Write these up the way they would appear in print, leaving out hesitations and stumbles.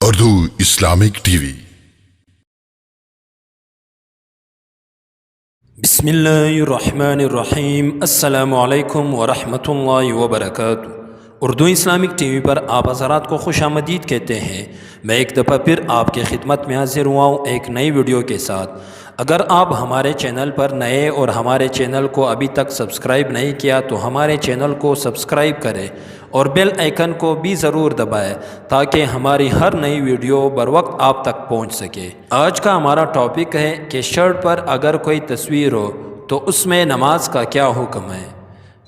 Urdu Islamic T V. بسم اللہ الرحمن الرحیم۔ السلام علیکم ورحمۃ اللہ وبرکاتہ۔ اردو اسلامک ٹی وی پر آپ حضرات کو خوش آمدید کہتے ہیں۔ میں ایک دفعہ پھر آپ کے خدمت میں حاضر ہوا ہوں ایک نئی ویڈیو کے ساتھ۔ اگر آپ ہمارے چینل پر نئے اور ہمارے چینل کو ابھی تک سبسکرائب نہیں کیا تو ہمارے چینل کو سبسکرائب کریں اور بیل آئیکن کو بھی ضرور دبائیں تاکہ ہماری ہر نئی ویڈیو بر وقت آپ تک پہنچ سکے۔ آج کا ہمارا ٹاپک ہے کہ شرٹ پر اگر کوئی تصویر ہو تو اس میں نماز کا کیا حکم ہے۔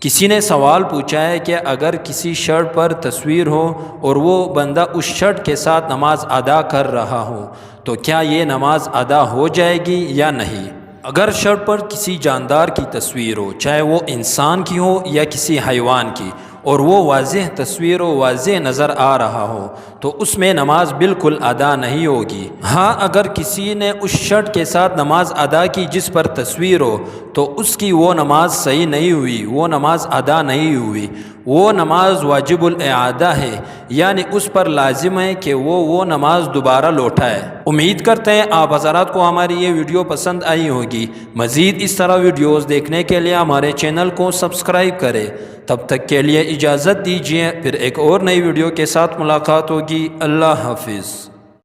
کسی نے سوال پوچھا ہے کہ اگر کسی شرٹ پر تصویر ہو اور وہ بندہ اس شرٹ کے ساتھ نماز ادا کر رہا ہو تو کیا یہ نماز ادا ہو جائے گی یا نہیں۔ اگر شرٹ پر کسی جاندار کی تصویر ہو، چاہے وہ انسان کی ہو یا کسی حیوان کی، اور وہ واضح تصویر و واضح نظر آ رہا ہو تو اس میں نماز بالکل ادا نہیں ہوگی۔ ہاں، اگر کسی نے اس شرٹ کے ساتھ نماز ادا کی جس پر تصویر ہو تو اس کی وہ نماز صحیح نہیں ہوئی، وہ نماز ادا نہیں ہوئی، وہ نماز واجب الاعادہ ہے، یعنی اس پر لازم ہے کہ وہ نماز دوبارہ لوٹائے۔ امید کرتے ہیں آپ حضرات کو ہماری یہ ویڈیو پسند آئی ہوگی۔ مزید اس طرح ویڈیوز دیکھنے کے لیے ہمارے چینل کو سبسکرائب کریں۔ تب تک کے لیے اجازت دیجیے، پھر ایک اور نئی ویڈیو کے ساتھ ملاقات ہوگی۔ اللہ حافظ۔